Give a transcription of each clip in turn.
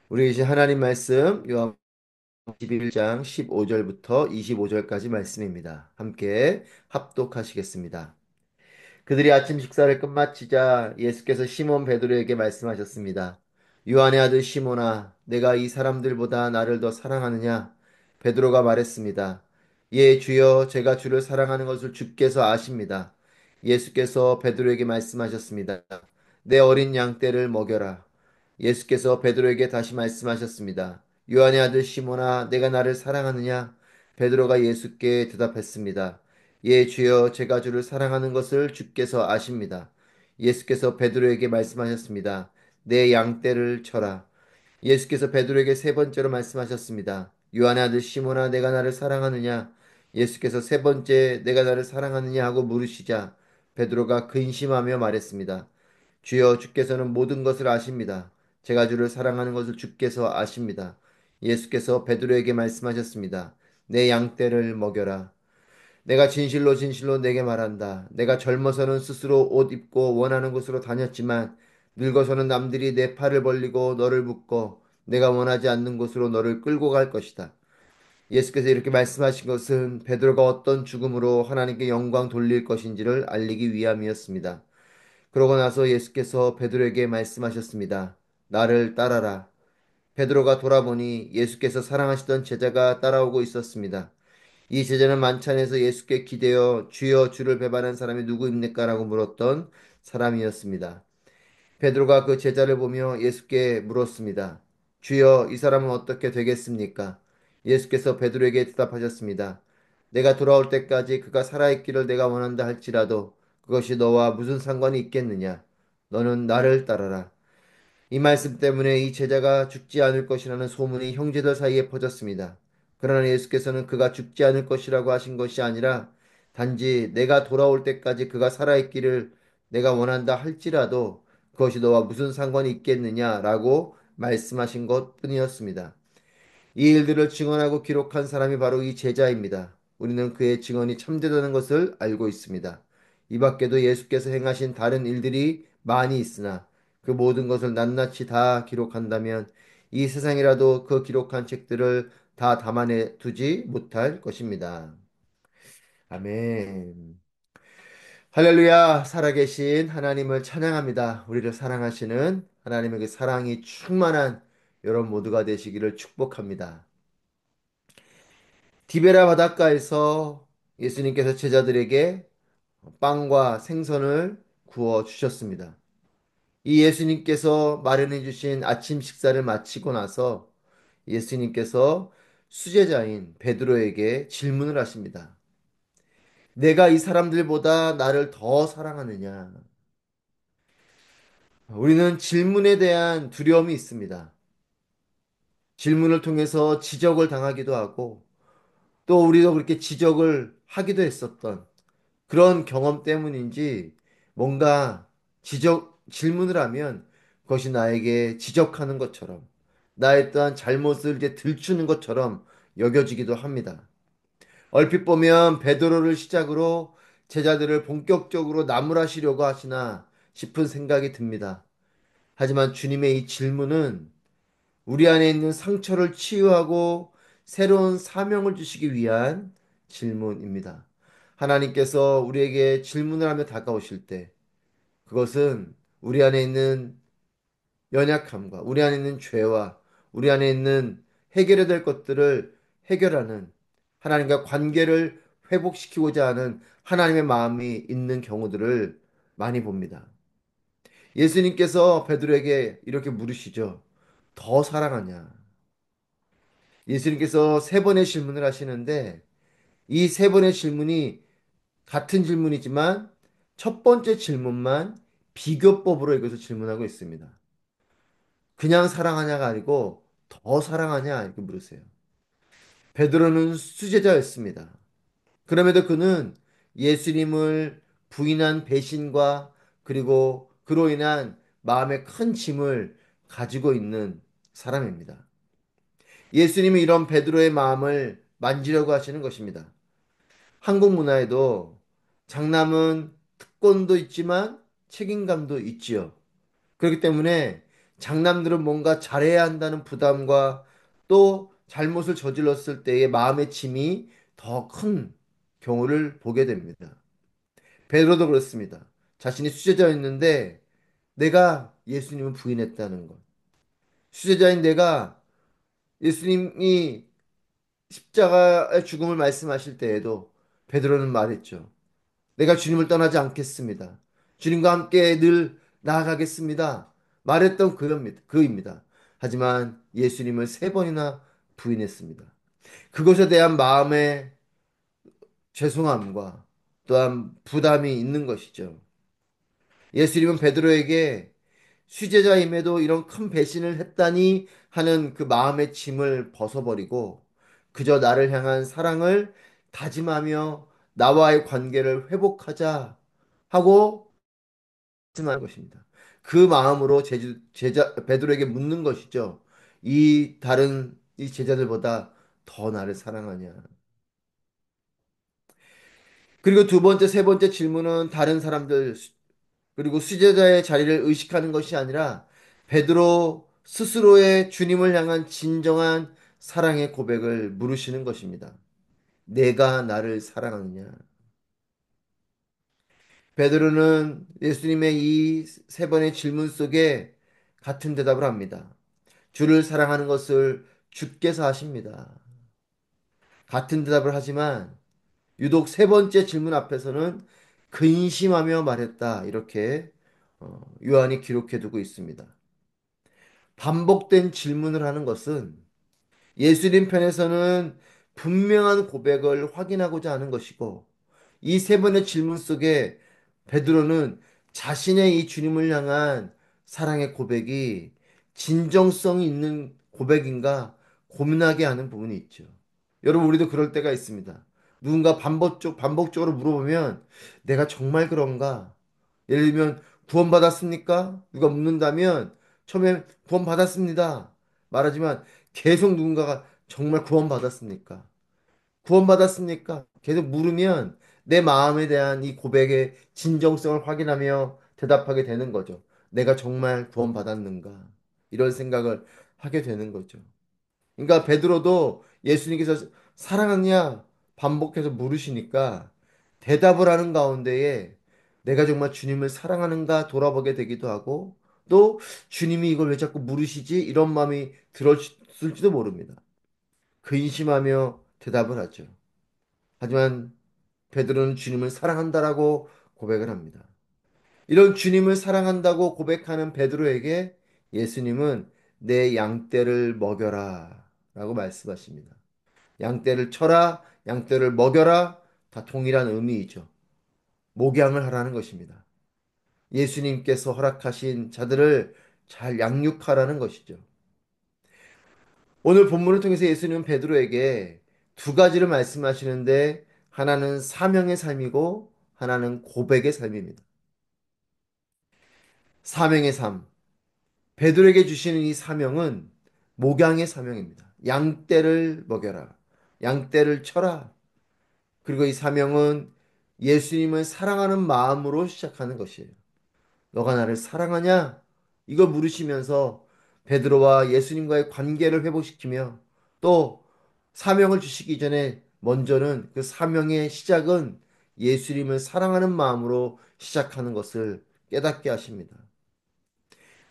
우리 이제 하나님 말씀 요한 11장 15절부터 25절까지 말씀입니다. 함께 합독하시겠습니다. 그들이 아침 식사를 끝마치자 예수께서 시몬 베드로에게 말씀하셨습니다. 요한의 아들 시몬아, 내가 이 사람들보다 나를 더 사랑하느냐? 베드로가 말했습니다. 예, 주여, 제가 주를 사랑하는 것을 주께서 아십니다. 예수께서 베드로에게 말씀하셨습니다. 내 어린 양떼를 먹여라. 예수께서 베드로에게 다시 말씀하셨습니다. 요한의 아들 시몬아, 내가 나를 사랑하느냐? 베드로가 예수께 대답했습니다. 예, 주여, 제가 주를 사랑하는 것을 주께서 아십니다. 예수께서 베드로에게 말씀하셨습니다. 내 양떼를 쳐라. 예수께서 베드로에게 세 번째로 말씀하셨습니다. 요한의 아들 시몬아, 내가 나를 사랑하느냐? 예수께서 세 번째 내가 나를 사랑하느냐 하고 물으시자 베드로가 근심하며 말했습니다. 주여, 주께서는 모든 것을 아십니다. 제가 주를 사랑하는 것을 주께서 아십니다. 예수께서 베드로에게 말씀하셨습니다. 내 양떼를 먹여라. 내가 진실로 진실로 내게 말한다. 내가 젊어서는 스스로 옷 입고 원하는 곳으로 다녔지만 늙어서는 남들이 내 팔을 벌리고 너를 묶고 내가 원하지 않는 곳으로 너를 끌고 갈 것이다. 예수께서 이렇게 말씀하신 것은 베드로가 어떤 죽음으로 하나님께 영광 돌릴 것인지를 알리기 위함이었습니다. 그러고 나서 예수께서 베드로에게 말씀하셨습니다. 나를 따라라. 베드로가 돌아보니 예수께서 사랑하시던 제자가 따라오고 있었습니다. 이 제자는 만찬에서 예수께 기대어 주여, 주를 배반한 사람이 누구입니까? 라고 물었던 사람이었습니다. 베드로가 그 제자를 보며 예수께 물었습니다. 주여, 이 사람은 어떻게 되겠습니까? 예수께서 베드로에게 대답하셨습니다. 내가 돌아올 때까지 그가 살아있기를 내가 원한다 할지라도 그것이 너와 무슨 상관이 있겠느냐? 너는 나를 따라라. 이 말씀 때문에 이 제자가 죽지 않을 것이라는 소문이 형제들 사이에 퍼졌습니다. 그러나 예수께서는 그가 죽지 않을 것이라고 하신 것이 아니라 단지 내가 돌아올 때까지 그가 살아있기를 내가 원한다 할지라도 그것이 너와 무슨 상관이 있겠느냐라고 말씀하신 것 뿐이었습니다. 이 일들을 증언하고 기록한 사람이 바로 이 제자입니다. 우리는 그의 증언이 참되다는 것을 알고 있습니다. 이 밖에도 예수께서 행하신 다른 일들이 많이 있으나 그 모든 것을 낱낱이 다 기록한다면 이 세상이라도 그 기록한 책들을 다 담아내 두지 못할 것입니다. 아멘. 할렐루야, 살아계신 하나님을 찬양합니다. 우리를 사랑하시는 하나님의 그 사랑이 충만한 여러분 모두가 되시기를 축복합니다. 디베라 바닷가에서 예수님께서 제자들에게 빵과 생선을 구워 주셨습니다. 이 예수님께서 마련해 주신 아침 식사를 마치고 나서 예수님께서 수제자인 베드로에게 질문을 하십니다. 내가 이 사람들보다 나를 더 사랑하느냐? 우리는 질문에 대한 두려움이 있습니다. 질문을 통해서 지적을 당하기도 하고 또 우리도 그렇게 지적을 하기도 했었던 그런 경험 때문인지 뭔가 질문을 하면 그것이 나에게 지적하는 것처럼 나의 또한 잘못을 이제 들추는 것처럼 여겨지기도 합니다. 얼핏 보면 베드로를 시작으로 제자들을 본격적으로 나무라시려고 하시나 싶은 생각이 듭니다. 하지만 주님의 이 질문은 우리 안에 있는 상처를 치유하고 새로운 사명을 주시기 위한 질문입니다. 하나님께서 우리에게 질문을 하며 다가오실 때 그것은 우리 안에 있는 연약함과 우리 안에 있는 죄와 우리 안에 있는 해결해야 될 것들을 해결하는 하나님과 관계를 회복시키고자 하는 하나님의 마음이 있는 경우들을 많이 봅니다. 예수님께서 베드로에게 이렇게 물으시죠. 더 사랑하냐? 예수님께서 세 번의 질문을 하시는데 이 세 번의 질문이 같은 질문이지만 첫 번째 질문만 비교법으로 이것을 질문하고 있습니다. 그냥 사랑하냐가 아니고 더 사랑하냐 이렇게 물으세요. 베드로는 수제자였습니다. 그럼에도 그는 예수님을 부인한 배신과 그리고 그로 인한 마음의 큰 짐을 가지고 있는 사람입니다. 예수님이 이런 베드로의 마음을 만지려고 하시는 것입니다. 한국 문화에도 장남은 특권도 있지만 책임감도 있지요. 그렇기 때문에 장남들은 뭔가 잘해야 한다는 부담과 또 잘못을 저질렀을 때의 마음의 짐이 더 큰 경우를 보게 됩니다. 베드로도 그렇습니다. 자신이 수제자였는데 내가 예수님을 부인했다는 것. 수제자인 내가 예수님이 십자가의 죽음을 말씀하실 때에도 베드로는 말했죠. 내가 주님을 떠나지 않겠습니다. 주님과 함께 늘 나아가겠습니다. 말했던 그입니다. 하지만 예수님을 세 번이나 부인했습니다. 그것에 대한 마음의 죄송함과 또한 부담이 있는 것이죠. 예수님은 베드로에게 수제자임에도 이런 큰 배신을 했다니 하는 그 마음의 짐을 벗어버리고 그저 나를 향한 사랑을 다짐하며 나와의 관계를 회복하자 하고 말씀하는 것입니다. 그 마음으로 베드로에게 묻는 것이죠. 이 다른 이 제자들보다 더 나를 사랑하냐? 그리고 두 번째, 세 번째 질문은 다른 사람들 그리고 수제자의 자리를 의식하는 것이 아니라 베드로 스스로의 주님을 향한 진정한 사랑의 고백을 물으시는 것입니다. 내가 나를 사랑하느냐? 베드로는 예수님의 이 세 번의 질문 속에 같은 대답을 합니다. 주를 사랑하는 것을 주께서 하십니다. 같은 대답을 하지만 유독 세 번째 질문 앞에서는 근심하며 말했다. 이렇게 요한이 기록해 두고 있습니다. 반복된 질문을 하는 것은 예수님 편에서는 분명한 고백을 확인하고자 하는 것이고 이 세 번의 질문 속에 베드로는 자신의 이 주님을 향한 사랑의 고백이 진정성이 있는 고백인가 고민하게 하는 부분이 있죠. 여러분, 우리도 그럴 때가 있습니다. 누군가 반복적으로 물어보면 내가 정말 그런가? 예를 들면 구원받았습니까? 누가 묻는다면 처음에 구원받았습니다. 말하지만 계속 누군가가 정말 구원받았습니까? 구원받았습니까? 계속 물으면 내 마음에 대한 이 고백의 진정성을 확인하며 대답하게 되는 거죠. 내가 정말 구원받았는가? 이런 생각을 하게 되는 거죠. 그러니까 베드로도 예수님께서 사랑하냐 반복해서 물으시니까 대답을 하는 가운데에 내가 정말 주님을 사랑하는가 돌아보게 되기도 하고 또 주님이 이걸 왜 자꾸 물으시지? 이런 마음이 들었을지도 모릅니다. 근심하며 대답을 하죠. 하지만 베드로는 주님을 사랑한다라고 고백을 합니다. 이런 주님을 사랑한다고 고백하는 베드로에게 예수님은 내 양떼를 먹여라 라고 말씀하십니다. 양떼를 쳐라, 양떼를 먹여라 다 동일한 의미이죠. 목양을 하라는 것입니다. 예수님께서 허락하신 자들을 잘 양육하라는 것이죠. 오늘 본문을 통해서 예수님은 베드로에게 두 가지를 말씀하시는데 하나는 사명의 삶이고 하나는 고백의 삶입니다. 사명의 삶. 베드로에게 주시는 이 사명은 목양의 사명입니다. 양떼를 먹여라. 양떼를 쳐라. 그리고 이 사명은 예수님을 사랑하는 마음으로 시작하는 것이에요. 너가 나를 사랑하냐? 이걸 물으시면서 베드로와 예수님과의 관계를 회복시키며 또 사명을 주시기 전에 먼저는 그 사명의 시작은 예수님을 사랑하는 마음으로 시작하는 것을 깨닫게 하십니다.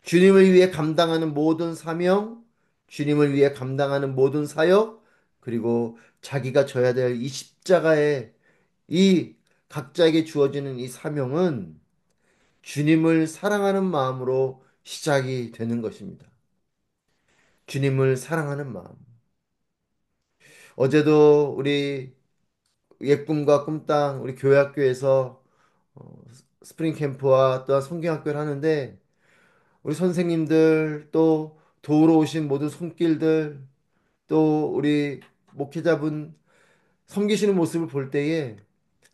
주님을 위해 감당하는 모든 사명, 주님을 위해 감당하는 모든 사역, 그리고 자기가 져야 될 이 십자가의 이 각자에게 주어지는 이 사명은 주님을 사랑하는 마음으로 시작이 되는 것입니다. 주님을 사랑하는 마음. 어제도 우리 예꿈과 꿈땅 우리 교회학교에서 스프링 캠프와 또한 성경학교를 하는데 우리 선생님들 또 도우러 오신 모든 손길들 또 우리 목회자분 섬기시는 모습을 볼 때에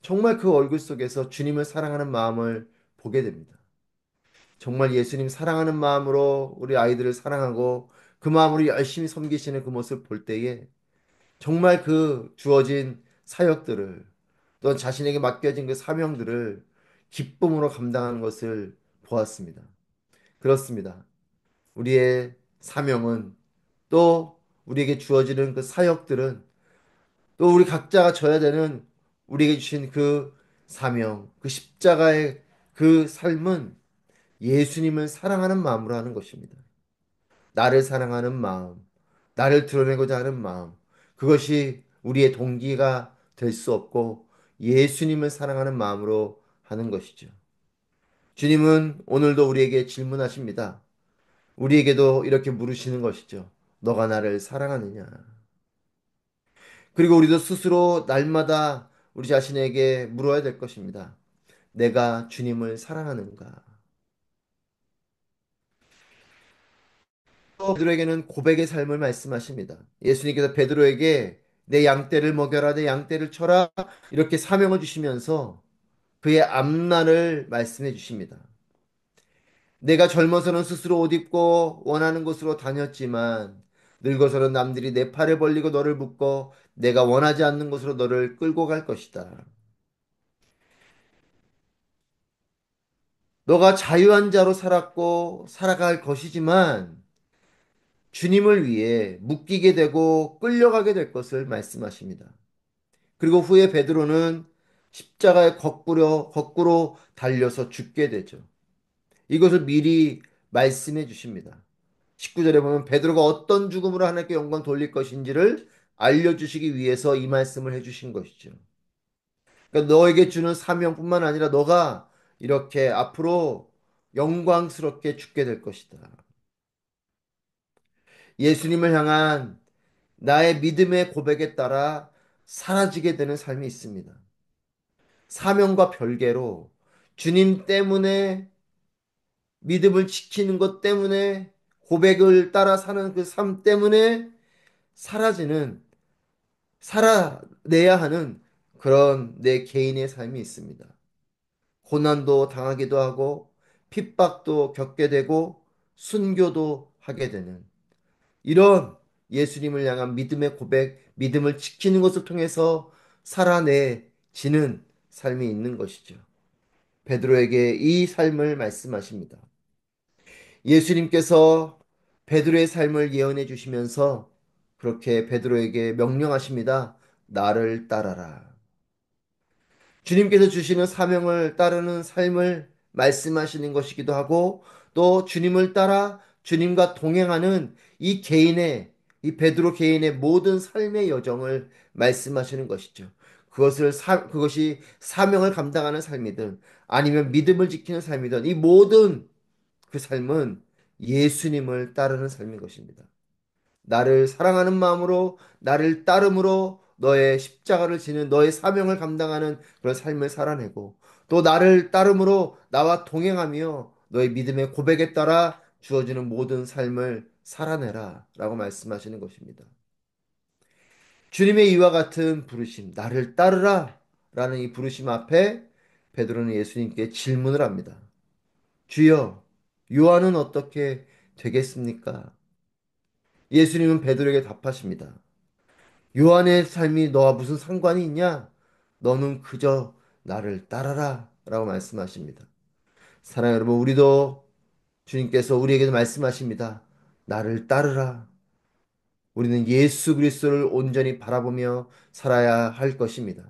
정말 그 얼굴 속에서 주님을 사랑하는 마음을 보게 됩니다. 정말 예수님 사랑하는 마음으로 우리 아이들을 사랑하고 그 마음으로 열심히 섬기시는 그 모습을 볼 때에 정말 그 주어진 사역들을 또한 자신에게 맡겨진 그 사명들을 기쁨으로 감당하는 것을 보았습니다. 그렇습니다. 우리의 사명은 또 우리에게 주어지는 그 사역들은 또 우리 각자가 져야 되는 우리에게 주신 그 사명, 그 십자가의 그 삶은 예수님을 사랑하는 마음으로 하는 것입니다. 나를 사랑하는 마음, 나를 드러내고자 하는 마음, 그것이 우리의 동기가 될 수 없고 예수님을 사랑하는 마음으로 하는 것이죠. 주님은 오늘도 우리에게 질문하십니다. 우리에게도 이렇게 물으시는 것이죠. 너가 나를 사랑하느냐? 그리고 우리도 스스로 날마다 우리 자신에게 물어야 될 것입니다. 내가 주님을 사랑하는가? 또 베드로에게는 고백의 삶을 말씀하십니다. 예수님께서 베드로에게 내 양떼를 먹여라, 내 양떼를 쳐라 이렇게 사명을 주시면서 그의 앞날을 말씀해 주십니다. 내가 젊어서는 스스로 옷 입고 원하는 곳으로 다녔지만 늙어서는 남들이 내 팔을 벌리고 너를 묶고 내가 원하지 않는 곳으로 너를 끌고 갈 것이다. 너가 자유한 자로 살았고 살아갈 것이지만 주님을 위해 묶이게 되고 끌려가게 될 것을 말씀하십니다. 그리고 후에 베드로는 십자가에 거꾸로 달려서 죽게 되죠. 이것을 미리 말씀해 주십니다. 19절에 보면 베드로가 어떤 죽음으로 하나님께 영광 돌릴 것인지를 알려주시기 위해서 이 말씀을 해주신 것이죠. 그러니까 너에게 주는 사명뿐만 아니라 너가 이렇게 앞으로 영광스럽게 죽게 될 것이다. 예수님을 향한 나의 믿음의 고백에 따라 사라지게 되는 삶이 있습니다. 사명과 별개로 주님 때문에 믿음을 지키는 것 때문에 고백을 따라 사는 그 삶 때문에 사라지는 살아내야 하는 그런 내 개인의 삶이 있습니다. 고난도 당하기도 하고 핍박도 겪게 되고 순교도 하게 되는 이런 예수님을 향한 믿음의 고백, 믿음을 지키는 것을 통해서 살아내지는 삶이 있는 것이죠. 베드로에게 이 삶을 말씀하십니다. 예수님께서 베드로의 삶을 예언해 주시면서 그렇게 베드로에게 명령하십니다. 나를 따라라. 주님께서 주시는 사명을 따르는 삶을 말씀하시는 것이기도 하고 또 주님을 따라 주님과 동행하는 이 개인의 이 베드로 개인의 모든 삶의 여정을 말씀하시는 것이죠. 그것이 사명을 감당하는 삶이든 아니면 믿음을 지키는 삶이든 이 모든 그 삶은 예수님을 따르는 삶인 것입니다. 나를 사랑하는 마음으로 나를 따름으로 너의 십자가를 지는 너의 사명을 감당하는 그런 삶을 살아내고 또 나를 따름으로 나와 동행하며 너의 믿음의 고백에 따라 주어지는 모든 삶을 살아내라 라고 말씀하시는 것입니다. 주님의 이와 같은 부르심, 나를 따르라 라는 이 부르심 앞에 베드로는 예수님께 질문을 합니다. 주여, 요한은 어떻게 되겠습니까? 예수님은 베드로에게 답하십니다. 요한의 삶이 너와 무슨 상관이 있냐? 너는 그저 나를 따라라 라고 말씀하십니다. 사랑하는 여러분, 우리도 주님께서 우리에게도 말씀하십니다. 나를 따르라. 우리는 예수 그리스도를 온전히 바라보며 살아야 할 것입니다.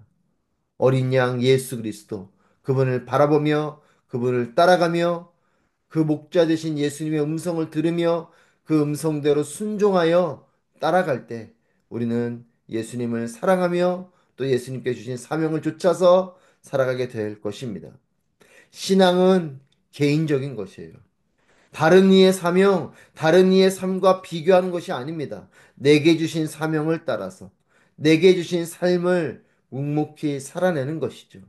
어린 양 예수 그리스도, 그분을 바라보며 그분을 따라가며 그 목자 되신 예수님의 음성을 들으며 그 음성대로 순종하여 따라갈 때 우리는 예수님을 사랑하며 또 예수님께 주신 사명을 좇아서 살아가게 될 것입니다. 신앙은 개인적인 것이에요. 다른 이의 사명, 다른 이의 삶과 비교하는 것이 아닙니다. 내게 주신 사명을 따라서 내게 주신 삶을 묵묵히 살아내는 것이죠.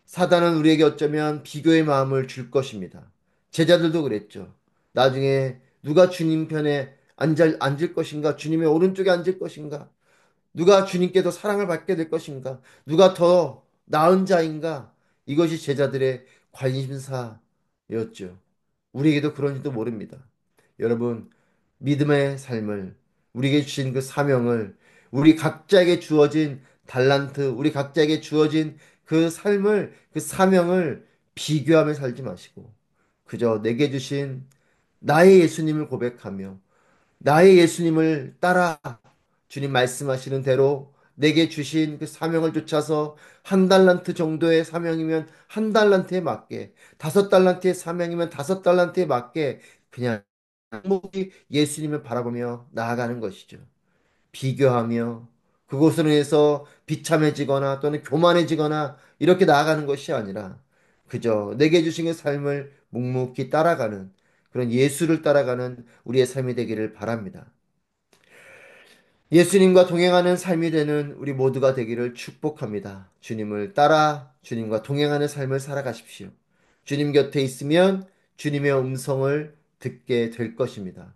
사단은 우리에게 어쩌면 비교의 마음을 줄 것입니다. 제자들도 그랬죠. 나중에 누가 주님 편에 앉을 것인가? 주님의 오른쪽에 앉을 것인가? 누가 주님께 더 사랑을 받게 될 것인가? 누가 더 나은 자인가? 이것이 제자들의 관심사였죠. 우리에게도 그런지도 모릅니다. 여러분, 믿음의 삶을, 우리에게 주신 그 사명을, 우리 각자에게 주어진 달란트, 우리 각자에게 주어진 그 삶을, 그 사명을 비교하며 살지 마시고, 그저 내게 주신 나의 예수님을 고백하며 나의 예수님을 따라 주님 말씀하시는 대로 내게 주신 그 사명을 쫓아서 한 달란트 정도의 사명이면 한 달란트에 맞게, 다섯 달란트의 사명이면 다섯 달란트에 맞게 그냥 묵묵히 예수님을 바라보며 나아가는 것이죠. 비교하며 그곳으로 인해서 비참해지거나 또는 교만해지거나 이렇게 나아가는 것이 아니라 그저 내게 주신 그 삶을 묵묵히 따라가는 그런 예수를 따라가는 우리의 삶이 되기를 바랍니다. 예수님과 동행하는 삶이 되는 우리 모두가 되기를 축복합니다. 주님을 따라 주님과 동행하는 삶을 살아가십시오. 주님 곁에 있으면 주님의 음성을 듣게 될 것입니다.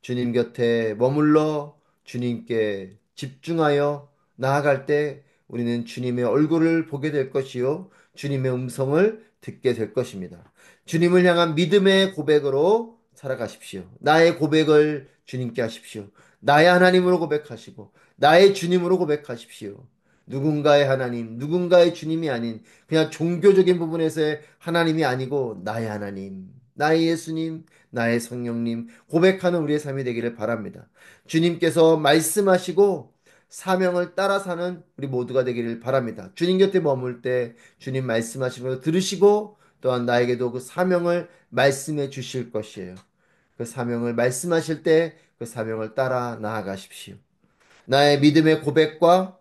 주님 곁에 머물러 주님께 집중하여 나아갈 때 우리는 주님의 얼굴을 보게 될 것이요. 주님의 음성을 듣게 될 것입니다. 주님을 향한 믿음의 고백으로 살아가십시오. 나의 고백을 주님께 하십시오. 나의 하나님으로 고백하시고, 나의 주님으로 고백하십시오. 누군가의 하나님, 누군가의 주님이 아닌, 그냥 종교적인 부분에서의 하나님이 아니고, 나의 하나님, 나의 예수님, 나의 성령님, 고백하는 우리의 삶이 되기를 바랍니다. 주님께서 말씀하시고, 사명을 따라 사는 우리 모두가 되기를 바랍니다. 주님 곁에 머물 때, 주님 말씀하시는 걸 들으시고, 또한 나에게도 그 사명을 말씀해 주실 것이에요. 그 사명을 말씀하실 때 그 사명을 따라 나아가십시오. 나의 믿음의 고백과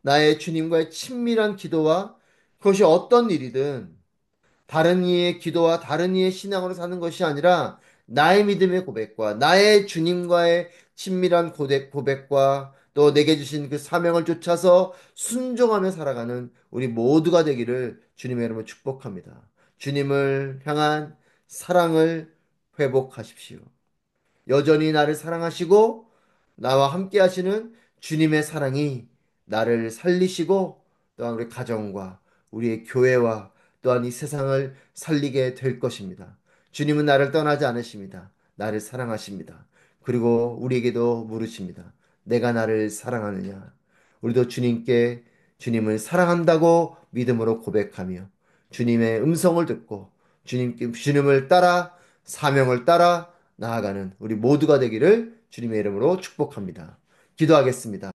나의 주님과의 친밀한 기도와 그것이 어떤 일이든 다른 이의 기도와 다른 이의 신앙으로 사는 것이 아니라 나의 믿음의 고백과 나의 주님과의 친밀한 고백과 또 내게 주신 그 사명을 쫓아서 순종하며 살아가는 우리 모두가 되기를 주님의 이름으로 축복합니다. 주님을 향한 사랑을 회복하십시오. 여전히 나를 사랑하시고 나와 함께 하시는 주님의 사랑이 나를 살리시고 또한 우리 가정과 우리의 교회와 또한 이 세상을 살리게 될 것입니다. 주님은 나를 떠나지 않으십니다. 나를 사랑하십니다. 그리고 우리에게도 물으십니다. 내가 나를 사랑하느냐? 우리도 주님께 주님을 사랑한다고 믿음으로 고백하며 주님의 음성을 듣고 주님을 따라 사명을 따라 나아가는 우리 모두가 되기를 주님의 이름으로 축복합니다. 기도하겠습니다.